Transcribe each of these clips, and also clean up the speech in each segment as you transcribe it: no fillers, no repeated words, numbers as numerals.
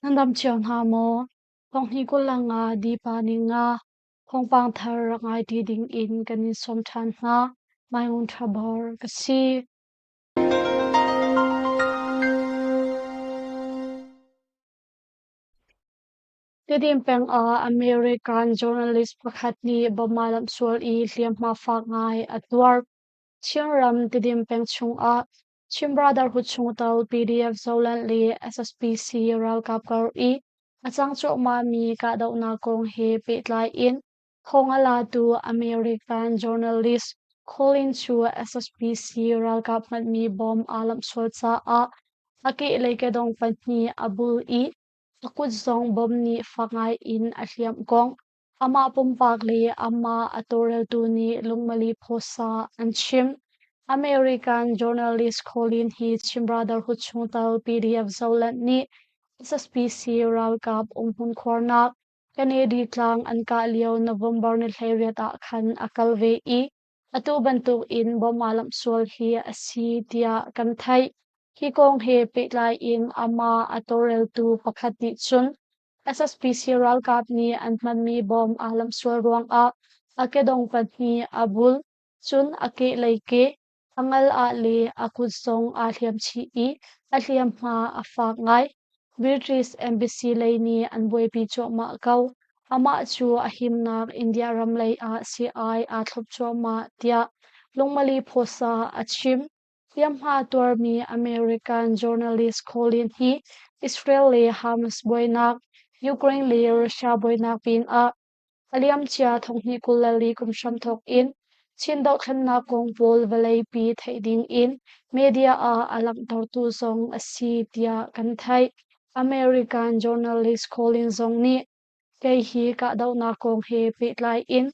Nandam chiang ha mo thong hi ko langa Dipa ni nga thong pang thar ngai ti ding in kanin som than nga mai ngun thabor ka si tidim peng a American journalist pakhat ni bamalam sual I hliam ma fa ngai atwar chiaram tidim peng chung a chim brotherhood chung tal PDF zolan li SSPC ral kap kar I achang cho ma mi ka dau na kong he pe tlai in khong ala tu American journalist Colin chu SSPC ral kap ngat mi bom alam sual cha a aki leke dong pani abul I akut zong bom ni fangai in a hliam kong ama pumpak li ama atorel tu ni lungmali phosa an chim American journalist Colin hi chim brotherhood chungtal PDF zolan ni SSPC ral kap hun khornak Kennedy tlang an ka leo November ni hleria khan akal ve I atu bantuk in bomalam sual hi asi tia kan thai hi kong he pe lai in ama atorel tu pakhati chun SSPC ral kap ni an man mi bom alam sual ruang a akedong pani abul chun ake leike angal a le akut song a hliam chi I a hliam ma a fak ngai British Embassy leini an boi pi cho ma kau ama chu a himnak India ram lei a CI a thlop cho ma tia lungmali phosa a chim Yamha Tormi American journalist Colin hi Israel le Hamas boynak Ukraine le Russia boynak pin a aliam chia thongni kulali kumsham thok in chindau khanna kong pol velai pi thaiding in media a alang tortu zong asi tia kan thai American journalist Colin zong ni kei hi ka dau na kong he pe lai in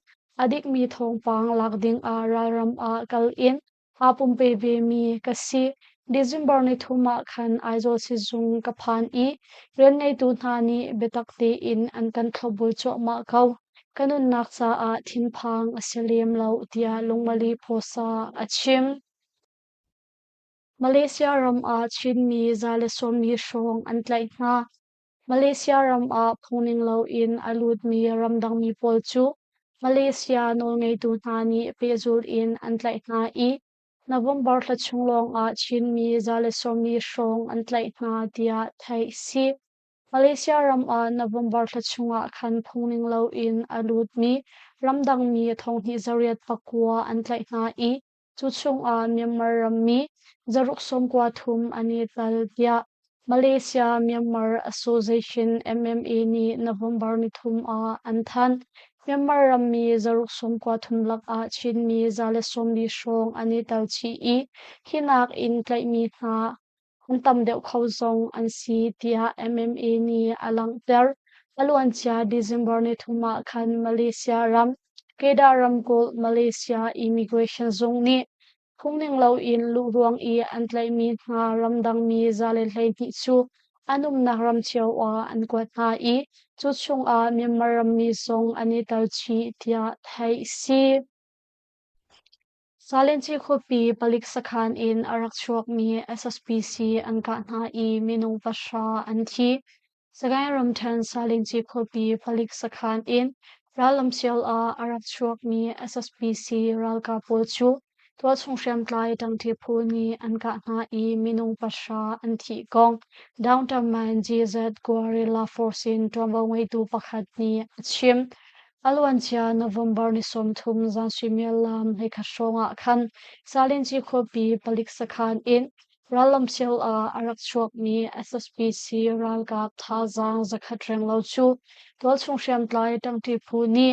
adik mi thong pang lak ding a raram a kal in apum pe ve mi kasi December ni thuma khan aizo si zung ka phan I ren nei tu na ni betak te in an kan thlobul cho ma kau kanun nak cha a thin phang aseliam lo tia lungmali phosa achim Malaysia ram a chin mi zale som mi shong an tlai na Malaysia ram a phoning lo in alut mi ramdang mi pol chu Malaysia nol ngei tu na ni pezul in an tlai na I November thla chunglong a chin mi zale som mi shong an tlai na tia thai si Malaysia ram a November thla chunga khan phungning lo in alut mi ramdang mi thong hi zariat pakwa an tlai na I chu chung a Myanmar ram mi zaruk som kwa thum ani tal tia Malaysia Myanmar Association MMA ni November ni thum a an than Myanmar ram mi zaruk som kwa thum lak a chin mi zale som mi shong ani tal chi I hinak in tlai mi na an tam deuh kho zong an si tia MMA ni alang ter aluan chia December ni thuma khan Malaysia ram Kedah ram kol Malaysia immigration zong ni khungning lo in lu ruang I an tlai mi nga ramdang mi zale hlei ni chu anum na ram chiao a an kwat na I chu chung a Myanmar ram mi zong ani tal chi tia thai si Salin chi khopi palik sakhan in arak chuak mi SSPC an ka na I minung pasha an thi sagai ram than salin chi khopi palik sakhan in ralam sial a arak chuak mi SSPC ral ka pol chu to chung shem tlai tang thi phu ni an ka na I minung pasha an thi kong downtown man GZ guerrilla force in tomba ngei tu pakhat ni achim Alwan chia November ni som thum zan swimel lam he kha shonga khan salin chi khopi palik sakhan in ralam sel a arak chuak ni SSPC ral ka tha zang zakhatreng lo chu tol chung shem tlai tang ti phu ni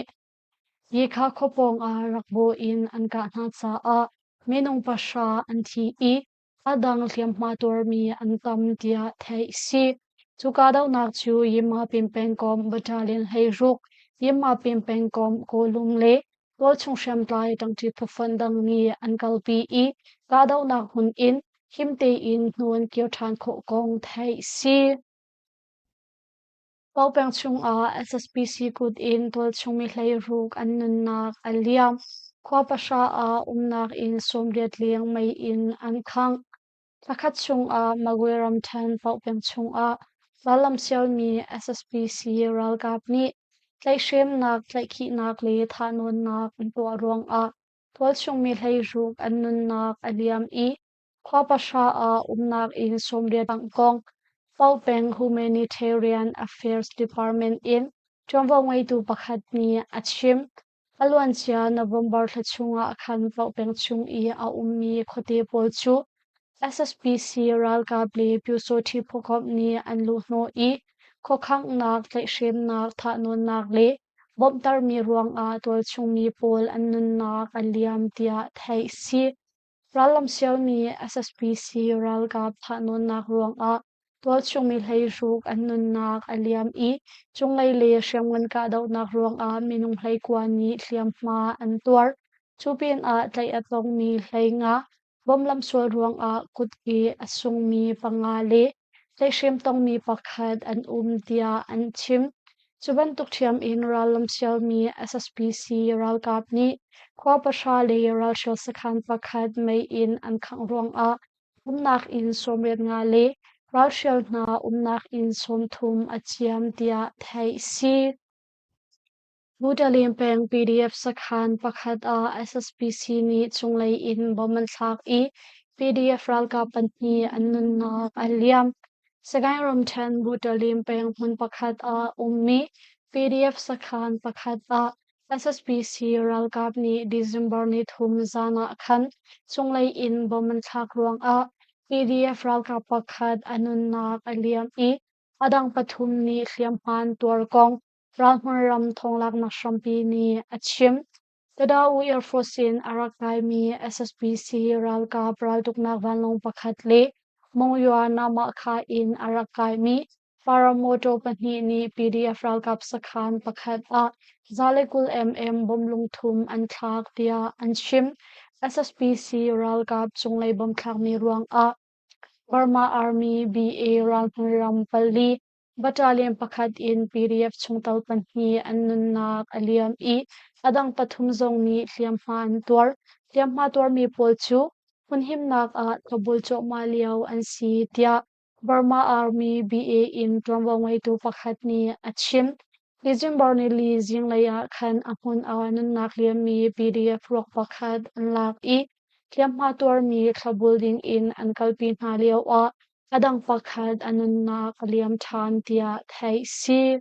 ye kha khopong a rakbo in an ka na cha a menong pasha an thi I adang hliam ma tor mi an tam tia thai si chu ka dau nak chu yima pimpeng kom battalion hei ruk yima pimpeng kom kolum le tol chung shem tlai tang ti phufan dang ni an kal pi I ka dau nak hun in himte in nuan kyo than kho kong thai si Paupeng chung a SSPC kut in tol chung mi hlei ruk an nun nak aliam khwa pasha a umnak in somriat liang mai in an khang Takhat chung a magweram than paupeng chung a lalam sialmi SSPC ral kap ni tlai shem nak tlai khi nak le thanon nak to ruang a tol chung mi hlei ruk an nun nak aliam I khwa pasha a umnak in somria tangkong pau peng humanitarian affairs department in chomwa ngai tu pakhat ni achim alwan chia November thachunga khan pau peng chung I a ummi khote pol chu SSPC ral ka ple pyu so thi phokop ni an lu no I khokhang nak tlai shem nak tha non nak le bom tar mi ruang a tol chung mi pol an nun nak aliam tia thai si ralam sialmi SSPC ral ka tha non nak ruang a tol chung mi hlei ruk an nun nak aliam I chungai le shemwan ka dau nak ruang a minung hlei kwa ni hliam ma an tuar chupin a tlai atong mi hlei nga bomlam sual ruang a kutki asung mi pangale tlai shem tong mi pakhat an tia an chim chuban tuk thiam in ralam sialmi SSPC ral kap ni khwa pasha le ral shel sakhan pakhat mai in an khang ruang a umnak in somret nga le ral shel na umnak in somthum achiam tia thai si Budalim peng PDF sakhan pakhat a SSPC ni chunglei in boman thak I PDF ral ka panni annun nak aliam sagai rom then budalim peng mun pakhat a ummi PDF sakhan pakhat a SSPC ral kap ni December ni thum zana khan chunglei in boman thak ruang a PDF ral ka pakhat annun nak aliam I adang pathum ni hliam han tuar kong Ram thonglak na shrampi ni achim tada u Air Force in arakai mi SSPC ral ka pral tuknak vanlong pakhat le mongyua nama kha in arakai mi paramoto panni ni PDF ral kap sakhan pakhat a zalekul bomlung thum an thak tia an chim SSPC ral kap chunglei bom thak mi ruang a Burma Army BA Rampalli Battalion pakhat in PDF chungtal panhi annun nak aliam I adang pathum zong ni hliam ma tuar mi pol chu hunhim nak a kabul cho ma liao an si tia Burma Army BA in trawangwai tu pakhat ni achim December ni li Zinglei khan ahun awanun nak liam mi PDF rok pakhat an lak I Tiamma tuar mi thlabul ding in an kalpi hna leo a adang pakhat anun na kaliam than tia thai si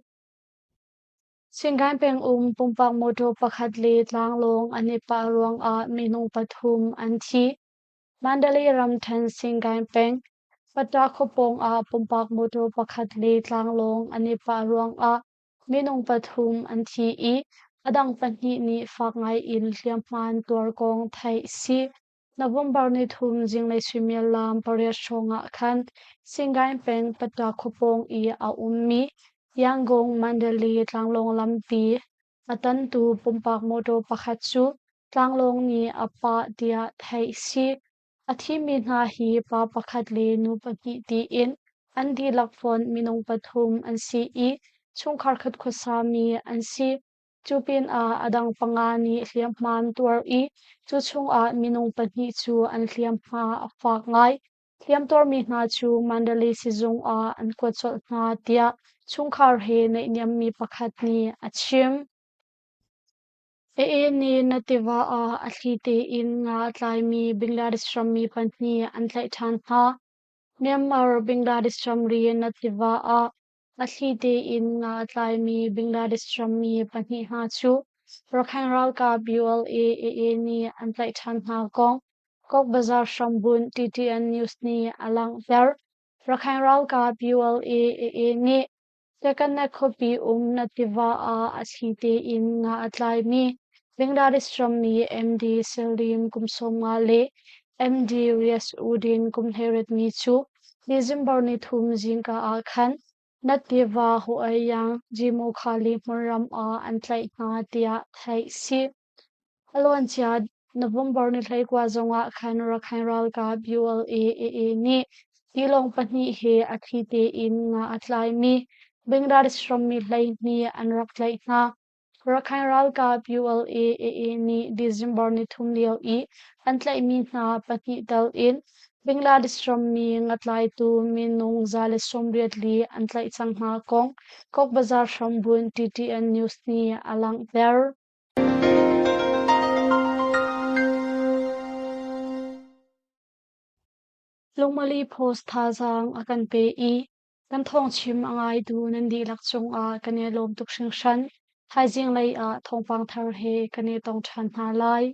singai peng pumpak moto pakhat le tlang long ani pa ruang a minung pathum an thi Mandalay ram than singai peng pata khopong a pumpak moto pakhat le tlang long ani pa ruang a minung pathum an thi I adang panhi ni fak ngai in hliam man tuar kong thai si November ni thum jinglei swimia lam pariat shonga khan singai peng pata khopong I a ummi Yangon Mandalay tlanglong lampi atan tu pumpak moto pakhat chu tlanglong ni apa tia thai si athi mi hna hi pa pakhat le nu pahnih ti in an di lakfon minung pathum an si I chungkhar khat khosa mi an si chupin a adang panga ni hliam man tuar I chu chung a minung pahnih chu an hliam hma fak ngai hliam tor mi hna chu Mandalay sizung a an kwachol hna tia chungkhar he nei niam mi pakhat ni achim ni nativa a ahlite in nga tlai mi Bangladesh ram mi pahnih an tlai than hna Myanmar Bangladesh ram ri nativa a ahlite in nga tlai mi Bangladesh ram mi pahnih hna chu Rakhine Ral ka BLA ni an tlai than hna kong Kok Bazar Shambun TTN News ni alang ver Rakhine Ral ka BLA ni second na copy nativa a ahlite in nga tlai mi Bangladesh ram mi MD Selim Kumsom nga le MD Rias Udin Kumheret mi chu December ni thum jingka a khan nativa ho ayang jimo khali muram a an tlai hna tia thai si alwan chia November ni thlai kwa zonga khan Rakhine Ral ka BLA ni tilong pahnih he athite in nga atlai mi Bangladesh ram mi hlai ni an rak tlai hna Rakhine Ral ka BLA ni December ni thum leo I an tlai mi hna pahnih dal in Bangladesh ram mi ngatlai tu min nong zale somriat li antlai changma kok bazar shambun TTN news ni alang der lungmali post thazang akan pe I kan thong chim angai du nan di lak chung a kane lom tuk hring hran hai Zinglei a thongpang thar he kane tong than hna lai